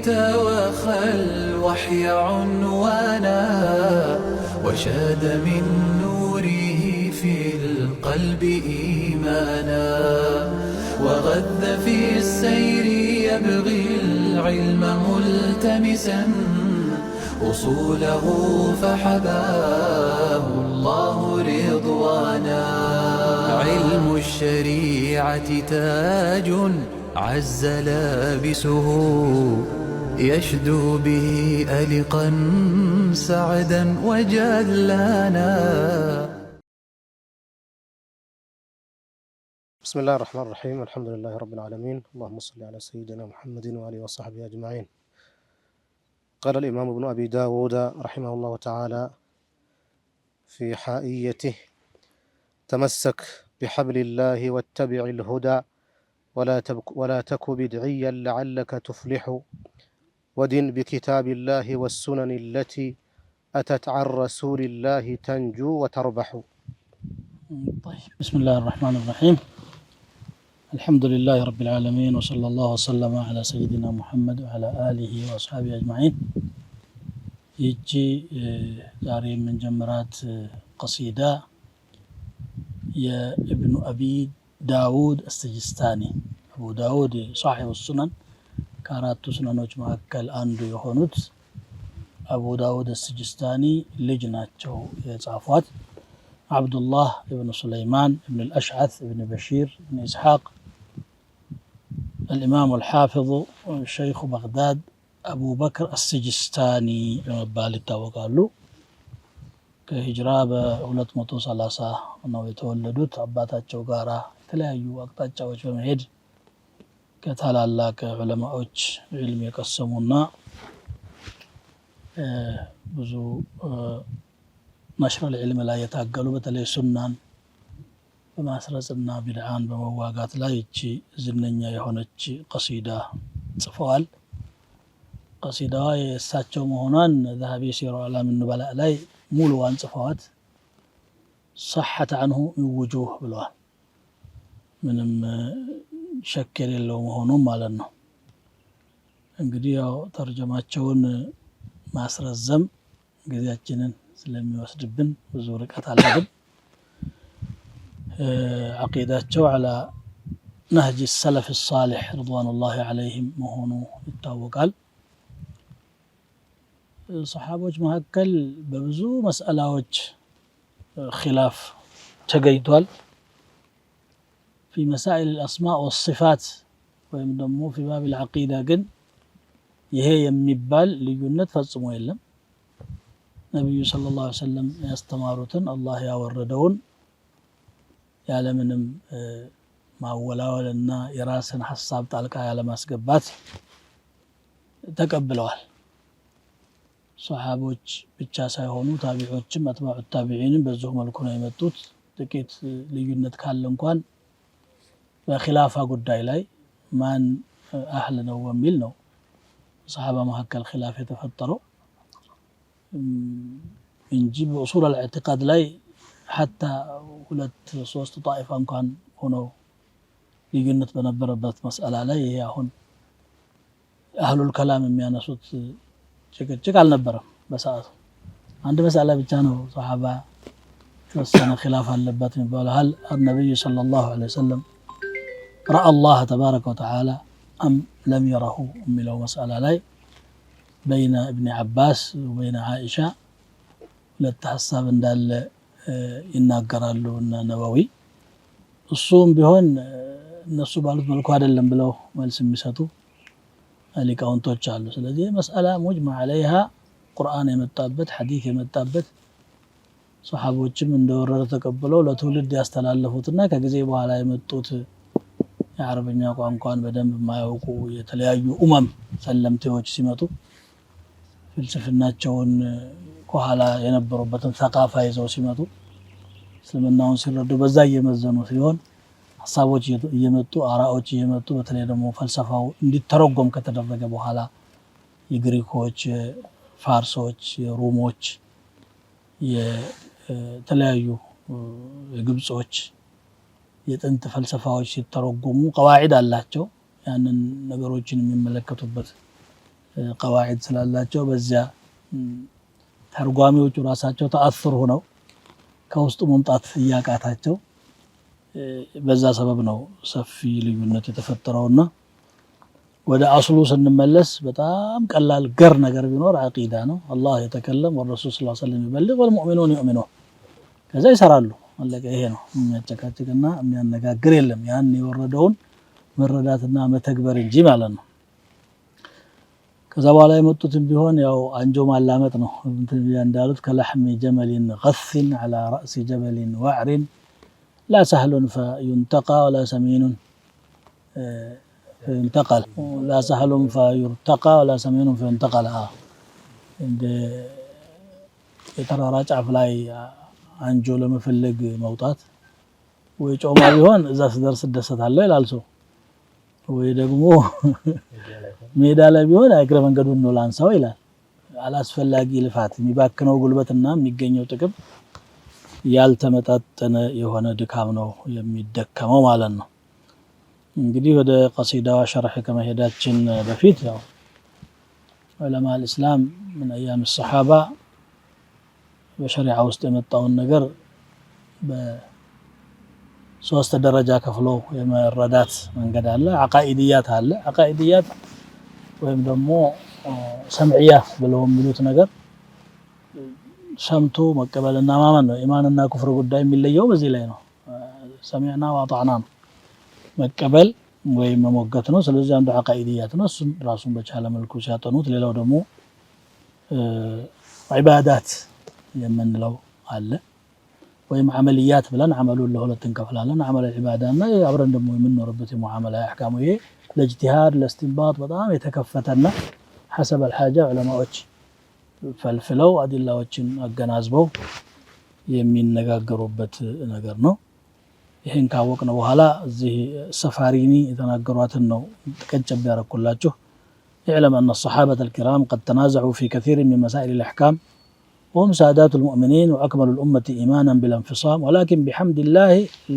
توخى الوحي عنوانا وشاد من نوره في القلب إيمانا وغذ في السير يبغي العلم ملتمسا أصوله فحباه الله رضوانا علم الشريعة تاج عز لابسه يشدو به ألقا سعدا وجلانا. بسم الله الرحمن الرحيم. الحمد لله رب العالمين، اللهم صل على سيدنا محمد وآله وصحبه أجمعين. قال الإمام ابن أبي داود رحمه الله تعالى في حائيته: تمسك بحبل الله واتبع الهدى ولا تك بدعيا لعلك تفلح ودن بكتاب الله والسنن التي أتت عن رسول الله تنجو وتربح. طيب، بسم الله الرحمن الرحيم. الحمد لله رب العالمين، وصلى الله وسلم على سيدنا محمد وعلى آله وأصحابه أجمعين. يجي جاري من جمرات قصيدة يا ابن أبي داود السجستاني. أبو داود صاحب السنن كانت سننوች መካከል አንዱ የሆኑት أبو داود السجستاني لجناتቸው የጻፏት عبد الله بن سليمان بن الأشعث بن بشير بن إسحاق الإمام الحافظ شيخ بغداد أبو بكر السجستاني بالتا وقالوا كهجرة ب230 ነው የተወለዱት። አባታቸው ጋራ የተለያዩ አቅጣጫዎች በመሄድ ከታላላቅ ዑለማዎች ዒልም የቀሰሙና ብዙ نشر العلم لا يتاقلوا بتلي سنان بماسرصنا بدعان بمواقات لا يجي زننيا የሆነች قصيدة ጽፈዋል። قصيدة የሳቸው መሆኗን ذهبي سير علام النبلاء ላይ ሙሉዋን ጽፈዋት صحت عنه من وجوه ብለዋል። ምንም ሸክ የሌለው መሆኑን ማለት ነው። እንግዲህ ያው ተርጀማቸውን ማስረዘም ጊዜያችንን ስለሚወስድብን ብዙ ርቀት አለብን። عقيدتቸው على نهج السلف الصالح رضوان الله عليهم መሆኑ ይታወቃል። ሰሃቦች መካከል በብዙ መስአላዎች خلاف ተገኝቷል። في مسائل الأسماء والصفات ወይም ደግሞ في باب العقيدة ግን ይሄ የሚባል ልዩነት ፈጽሞ የለም። ነብዩ ሰለላሁ ዐለይሂ ወሰለም ያስተማሩትን አላህ ያወረደውን ያለምንም ማወላወልና የራስን ሐሳብ ጣልቃ ያለ ማስገባት ተቀብለዋል። ሱሐቦች ብቻ ሳይሆኑ ታቢዖችም አትባዑ ታቢዒንም በዚሁ መልኩ ነው የመጡት። ጥቂት ልዩነት ካለ እንኳን በኺላፋ ጉዳይ ላይ ማን አህል ነው በሚል ነው ሰሃባ መካከል ኺላፍ የተፈጠረው እንጂ በኡሱል አልኢዕቲቃድ ላይ حتى ሁለት ሶስት ጣኢፋ እንኳን ሆነው ልዩነት በነበረበት መስአላ ላይ ይሄ አሁን አህሉል ከላም የሚያነሱት ጭቅጭቅ አልነበረም። በሰዓቱ አንድ መስአላ ብቻ ነው ሰሃባ ተወሰነ ኺላፍ አለበት የሚባለው هل النبي صلى الله عليه وسلم رأى الله تبارك وتعالى أم لم يره የሚለው መስአላ ላይ بين ابن عباس وبين عائشة ሁለት ሐሳብ እንዳለ ይናገራሉ እና ነዋዊ እሱም ቢሆን እነሱ ባሉት መልኩ አይደለም ብለው መልስ የሚሰጡ ሊቃውንቶች አሉ። ስለዚህ መስአላ ሙጅመዕ عليها ቁርአን የመጣበት ሐዲስ የመጣበት ሱሐቦችም እንደወረደ ተቀብለው ለትውልድ ያስተላለፉትና ከጊዜ በኋላ የመጡት የአረብኛ ቋንቋን በደንብ የማያውቁ የተለያዩ ሰለምቴዎች ሲመጡ ፍልስፍናቸውን ከኋላ የነበሩበትን ثقافة ይዘው ሲመጡ እስልምናውን ሲረዱ በዛ እየመዘኑ ሲሆን ሐሳቦች እየመጡ አራዎች እየመጡ በተለይ ደግሞ ፈልሰፋው እንዲተረጎም ከተደረገ በኋላ የግሪኮች፣ ፋርሶች፣ የሮሞች፣ የተለያዩ የግብጾች የጥንት ፈልሰፋዎች ሲተረጎሙ ቀዋዒድ አላቸው። ያንን ነገሮችን የሚመለከቱበት ቀዋዒድ ስላላቸው በዚያ ተርጓሚዎቹ ራሳቸው ተአثر ሆነው ከውስጡ መምጣት ያቃታቸው በዛ ሰበብ ነው ሰፊ ልዩነት የተፈጠረውና ወደ አስሉ ስንመለስ በጣም ቀላል ገር ነገር ቢኖር አቂዳ ነው አላህ የተከለም ወረሱል ሰለላሁ ዐለይሂ ወሰለም ይበልግ ወልሙእሚኑን ይؤمنون ከዛ ይሰራሉ አለቀ ይሄ ነው የሚያጨቃጭቅና የሚያነጋግር የለም ያን የወረደውን መረዳትና መተግበር እንጂ ማለት ነው ከዛ በኋላ የመጡትን ቢሆን ያው አንጆ ማላመጥ ነው እንትን እንዳሉት ከለህሚ ጀመልን غث على راس جبل وعر لا سهل فينتقى ولا سمين فينتقل لا سهل فيرتقى ولا سمين فينتقل እንደ የተራራ ጫፍ ላይ አንጆ ለመፈለግ መውጣት ወይ ጮማ ቢሆን እዛ ስደርስ ደሰታለሁ ይላል ሰው ወይ ደግሞ ሜዳ ላይ ቢሆን እግረ መንገዱን ነው ላንሳው ይላል አላስፈላጊ ልፋት የሚባክነው ጉልበትና የሚገኘው ጥቅም ያልተመጣጠነ የሆነ ድካም ነው የሚደከመው ማለት ነው እንግዲህ ወደ ቀሲዳዋ ሸርህ ከመሄዳችን በፊት ያው ዑለማ الاسلام من ايام الصحابه በሸሪዓ ውስጥ የመጣውን ነገር በሶስት ደረጃ ከፍሎ የመረዳት መንገድ አለ አቃኢዲያት አለ አቃኢዲያት ወይም ደግሞ ሰምዕያ ብለው የሚሉት ነገር ሰምቶ መቀበልና ማመን ነው ኢማንና ኩፍር ጉዳይ የሚለየው በዚህ ላይ ነው ሰሚዕና ወአጣዕና መቀበል ወይ መሞገት ነው ስለዚህ አንዱ አቃኢዲያት ነው እሱን ራሱን በቻለ መልኩ ሲያጠኑት ሌላው ደግሞ ዒባዳት የምንለው አለ ወይም አመልያት ብለን አመሉን ለሁለት እንከፍላለን አመል ዒባዳና አብረን ደግሞ የምንኖርበት የሙዓመላ አህካሙ ይሄ ለእጅቲሃድ ለእስቲንባጥ በጣም የተከፈተና حسب الحاجه ዑለማዎች ፈልፍለው አዲላዎችን አገናዝበው የሚነጋገሩበት ነገር ነው ይሄን ካወቅነው በኋላ እዚህ ሰፋሪኒ የተናገሯትን ነው ተቀጨብ ያረኩላችሁ يعلم أن الصحابة الكرام قد تنازعوا في كثير من مسائل الأحكام وهم سادات المؤمنين وأكمل الأمة إيمانا بلا انفصام ولكن بحمد الله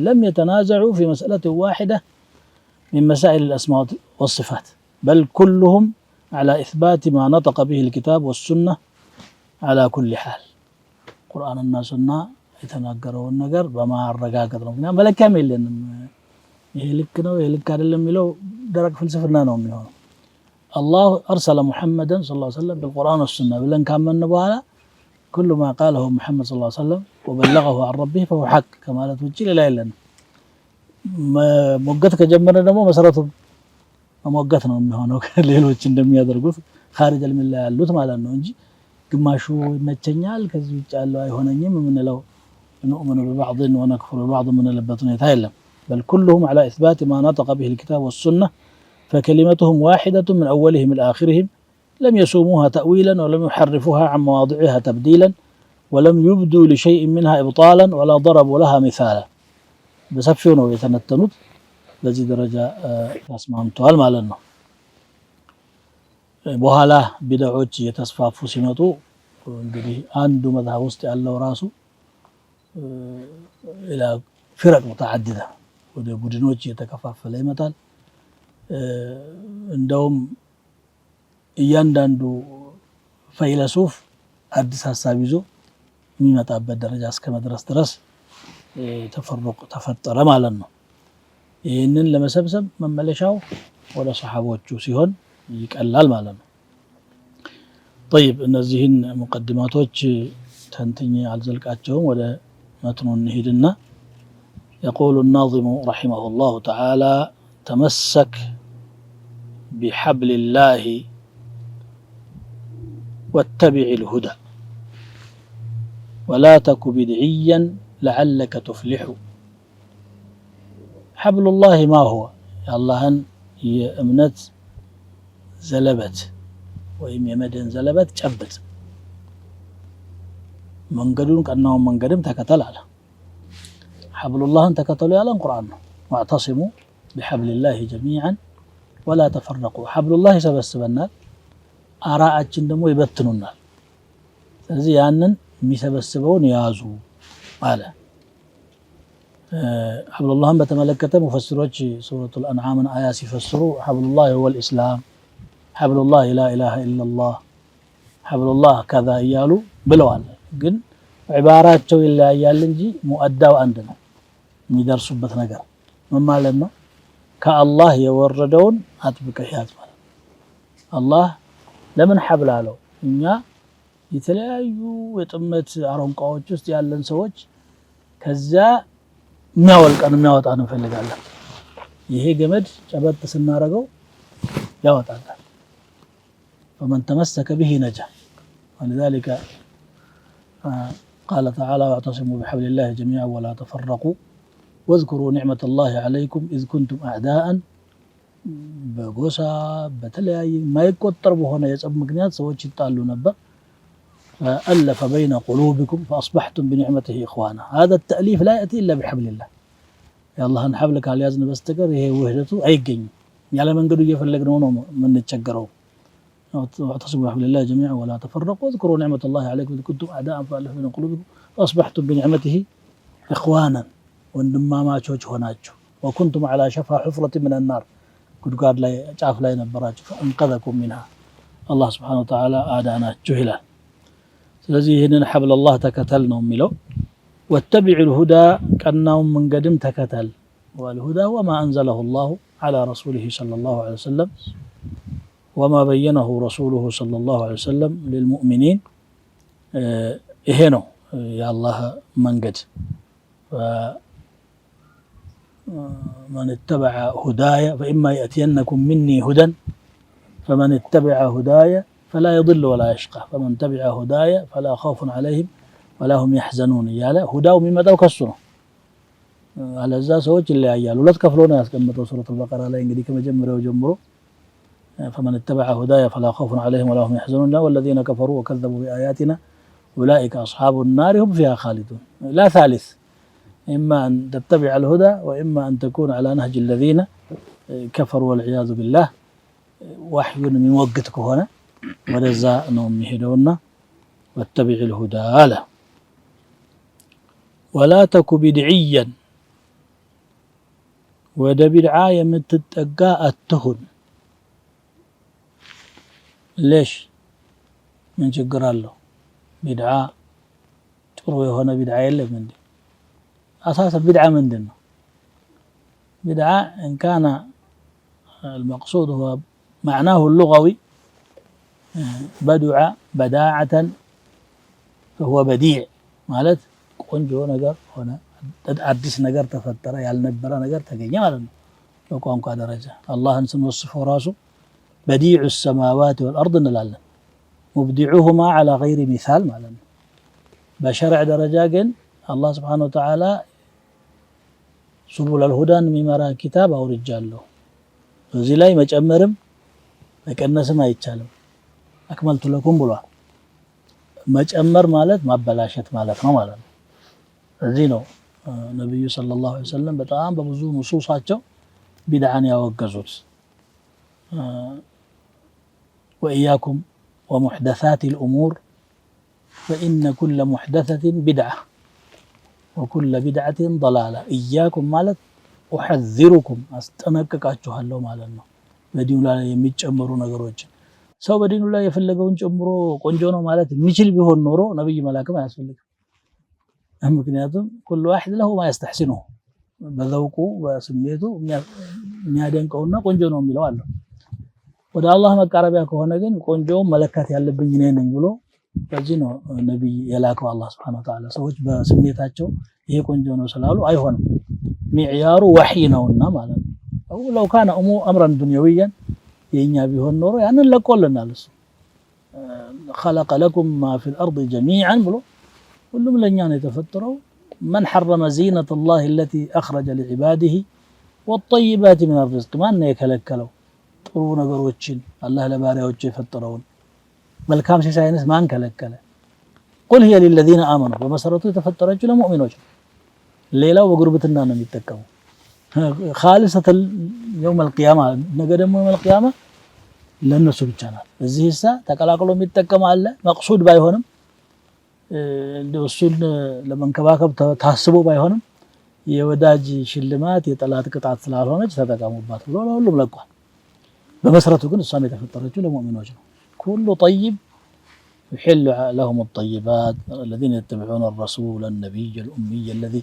لم يتنازعوا في مسألة واحدة من مسائل الأسماء والصفات بل كلهم على إثبات ما نطق به الكتاب والسنة على كل حال قرآن الناس السنة يتناقروا النقر بما الرقاقة ربنا بلا كامل لأنهم يهلكنا ويهلك عدلهم يلو درك فلسفنا نوم يهون الله أرسل محمدا صلى الله عليه وسلم بالقرآن والسنة بلن كان من نبوالا كل ما قاله محمد صلى الله عليه وسلم وبلغه عن ربه فهو حق كما لا توجه لا إلا موقتك جمرنا دمو مسرته موقتنا هنا ሌሎች እንደሚያደርጉት خارج المله ያሉት ማለት ነው እንጂ ግማሹ ይመቸኛል ከዚህ ውጭ ያለው አይሆነኝም ምንለው نؤمن ببعض ونكفر ببعض من لبت ሁኔታ የለም بل كلهم على إثبات ما نطق به الكتاب والسنة فكلمتهم واحدة من أولهم إلى آخرهم لم يسوموها تأويلا ولم يحرفوها عن مواضعها تبديلا ولم يبدوا لشيء منها إبطالا ولا ضربوا لها مثالا بسفيونه يتنتنوت በዚህ ደረጃ ያስማምተዋል ማለት ነው በኋላ ቢድዖች የተስፋፉ ሲመጡ እንግዲህ አንዱ መዝሐብ ውስጥ ያለው ራሱ ኢላ ፍረቅ متعدده ወደ ቡድኖች የተከፋፈለ ይመጣል እንደውም እያንዳንዱ ፈይለሱፍ አዲስ ሐሳብ ይዞ የሚመጣበት ደረጃ እስከመድረስ ድረስ ተፈርق ተፈጠረ ማለት ነው ይሄንን ለመሰብሰብ መመለሻው ወደ ሱሐቦቹ ሲሆን ይቀላል ማለት ነው طيب እነዚህን ሙቀድማቶች ተንትኝ አልዘልቃቸውም ወደ መትኑ እንሂድና يقول الناظم رحمه الله تعالى تمسك بحبل الله واتبع الهدى ولا تك بدعيا لعلك تفلح حبل الله ما هو يا الله يأمنت زلبت ويم يمدن زلبت جبت منقدون كأنهم منقدم تكتل على حبل الله تكتلوا على القرآن واعتصموا بحبل الله جميعا ولا تفرقوا حبل الله سبسبنا آراءاتችን ደግሞ ይበትኑናል ስለዚህ ያንን የሚሰበስበውን ያዙ አለ حبل الله بتملكته مفسروች سورة الأنعام آية يفسروا حبل الله هو الإسلام ሐብሉላህ ላ ኢላሃ ኢላላህ ሐብሉላህ ከዛ እያሉ ብለዋል። ግን ዒባራቸው ይለያያል እንጂ ሙአዳው አንድ ነው። የሚደርሱበት ነገር ምን ማለት ነው? ከአላህ የወረደውን አጥብቀህ ያዝ ማለት አላህ ለምን ሐብል አለው? እኛ የተለያዩ የጥመት አሮንቃዎች ውስጥ ያለን ሰዎች ከዛ የሚያወልቀን የሚያወጣን እንፈልጋለን። ይሄ ገመድ ጨበጥ ስናረገው ያወጣል። فمن تمسك به نجا ولذلك قال تعالى واعتصموا بحبل الله جميعا ولا تفرقوا واذكروا نعمة الله عليكم إذ كنتم أعداء በጎሳ በተለያየ ማይቆጠር በሆነ የጸብ ምክንያት ሰዎች ይጣሉ ነበር። فألف بين قلوبكم فأصبحتم بنعمته إخوانا. هذا التأليف لا يأتي إلا بحبل الله. يا الله أن حبلك على يازن بستقر هي وحدته أيقين يعلى من قدوا يفلقنا من نتشقروا. واعتصموا بحبل الله جميعا ولا تفرقوا واذكروا نعمة الله عليكم إذ كنتم أعداء فألف بين قلوبكم فأصبحتم بنعمته إخوانا. وندما ما تشوج هناجو وكنتم على شفا حفرة من النار ጉድጓድ ላይ ጫፍ ላይ ነበራችሁ فانقذكم منها الله سبحانه وتعالى አዳናችሁ ይላል። ስለዚህ ይህንን ሐብል አላህ ተከተል ነው የሚለው። واتبع الهدى ቀናው መንገድም ተከተል والهدى وما أنزله الله على رسوله صلى الله عليه وسلم وما بينه رسوله صلى الله عليه وسلم للمؤمنين ይሄ ነው የአላህ መንገድ። من اتبع هدايا فإما يأتينكم مني هدى فمن اتبع هدايا فلا يضل ولا يشقى فمن تبع هدايا فلا خوف عليهم ولا هم يحزنون يالا هداو مما كسروا على ذا سوچ اللي ያያሉ ሁለት ከፍሎ ነው ያስቀመጠው ሱረቱ البقرة ላይ እንግዲህ ከመጀመሪያው ጀምሮ فمن اتبع هدايا فلا خوف عليهم ولا هم يحزنون والذين كفروا وكذبوا بآياتنا أولئك أصحاب النار هم فيها خالدون لا ثالث إما أن تتبع الهدى وإما أن تكون على نهج الذين كفروا والعياذ بالله. وحي من وقتك هنا ولذا نوم يهدونا واتبع الهدى له ولا تك بدعيا ودا بدعاية متتقى التهن. ليش من شقر الله بدعاء تروي هنا بدعاية اللي من دي أساس البدعة من دينه. بدعة إن كان المقصود هو معناه اللغوي بدع بداعة فهو بديع مالت قنجو نجر هنا أديس نجر تفترة يالنبرة نجر تجيني مالنا لو كان درجة الله نسم وصفه راسه بديع السماوات والأرض نلالنا مبدعهما على غير مثال مالنا بشرع درجة جن الله سبحانه وتعالى سبل الهدى ممرا كتاب أو رجال له وزي لاي مجمرم مكنسم አይቻልም أكملت لكم ብሏል። መጨመር ማለት ማበላሸት ማለት ነው ማለት ነው። እዚህ ነው ነብዩ ሰለላሁ ዐለይሂ ወሰለም በጣም በብዙ ንሱሳቸው ቢድዓን ያወገዙት። وإياكم ومحدثات الأمور فإن كل محدثة بدعة وكل بدعة ضلالة. إياكم مالت أحذركم أستنققاችኋለሁ ማለት ነው። በዲኑ ላይ የሚጨመሩ ነገሮች ሰው በዲኑ ላይ የፈለገውን ጨምሮ ቆንጆ ነው ማለት የሚችል ቢሆን ኖሮ ነብይ መላክም አያስፈልግም። ምክንያቱም كل واحد له ما يستحسنه በዘውቁ በስሜቱ የሚያደንቀውና ቆንጆ ነው የሚለው አለ። ወደ አላህ መቃረቢያ ከሆነ ግን ቆንጆው መለካት ያለብኝ እኔ ነኝ ብሎ በዚህ ነው ነብይ የላከው አላህ Subhanahu Wa Ta'ala። ሰዎች በስሜታቸው ይሄ ቆንጆ ነው ስላሉ አይሆንም። ሚዕያሩ ወህይ ነውና ማለት ነው። አው ለው ካነ አምራን ዱንያዊያን የኛ ቢሆን ኖሮ ያንን ለቆልናል። እሱ خلق لكم ما في الأرض جميعا ብሎ ሁሉም ለኛ ነው የተፈጠረው። من حرم زينة الله التي أخرج لعباده والطيبات من الرزق ማን ነው የከለከለው? ጥሩ ነገሮችን አላህ ለባሪያዎቹ የፈጠረውን መልካም ሲሳይንስ ማን ከለከለ? قل هي للذين آمنوا በመሰረቱ የተፈጠረችው ለሙእሚኖች ሌላው በጉርብትና ነው የሚጠቀመው። خالصة يوم القيامة ነገ ደግሞ يوم القيامة ለነሱ ብቻ ናት። እዚህሳ ተቀላቅሎ የሚጠቀም አለ መቅሱድ ባይሆንም እሱን ለመንከባከብ ታስቦ ባይሆንም የወዳጅ ሽልማት የጠላት ቅጣት ስላልሆነች ተጠቀሙባት ብሎ ለሁሉም ለቋል። بمسرته كن الصامت في الرجل مؤمن وجهه كل طيب يحل لهم الطيبات الذين يتبعون الرسول النبي الأمي الذي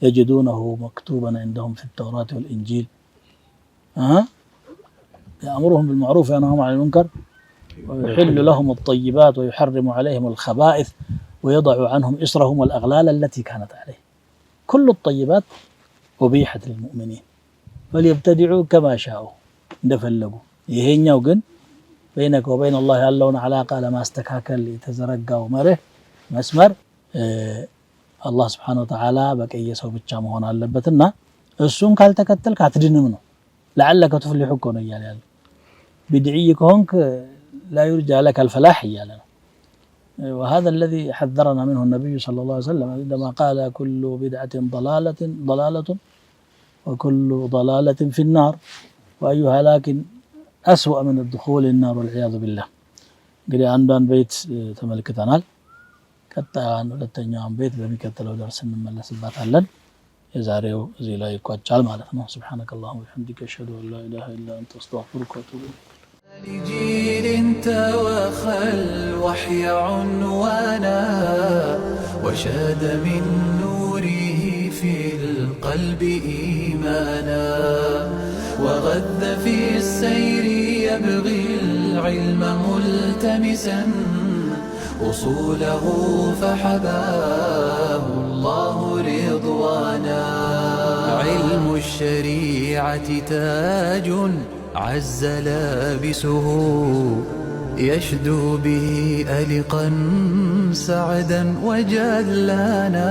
يجدونه مكتوبا عندهم في التوراة والإنجيل يأمرهم بالمعروف وينهاهم عن المنكر ويحل لهم الطيبات ويحرم عليهم الخبائث ويضع عنهم إصرهم والأغلال التي كانت عليه كل الطيبات أبيحت للمؤمنين فليبتدعوا كما شاءوا دفلقوا يهينيو جن بينك وبين الله ያለውን علاقة ለማስተካከል የተዘረጋው መርህ መስመር አላህ Subhanahu Wa Ta'ala በቀየሰው ብቻ መሆን አለበትና እሱን ካልተከተልክ አትድንም ነው لعلك تفلح كون እያለ ያለው بدعي كونك لا يرجى لك الفلاح እያለ ነው وهذا الذي حذرنا منه النبي صلى الله عليه وسلم عندما قال كل بدعة ضلالة وكل ضلالة في النار وأيها لكن أسوأ من الدخول النار والعياذ بالله قال عندنا بيت تملكتنا كتا ሁለተኛውን ቤት በሚከተለው ደርስ እንመለስባታለን የዛሬው እዚህ ላይ ይቋጫል ማለት ነው سبحانك اللهم وبحمدك أشهد أن لا إله إلا أنت أستغفرك وأتوب إليك لجيل توخى الوحي عنوانا وشاد من نوره في القلب إيمانا وغذ في السير يبغي العلم ملتمسا أصوله فحباه الله رضوانا علم الشريعة تاج عز لابسه يشدو به ألقا سعدا وجلانا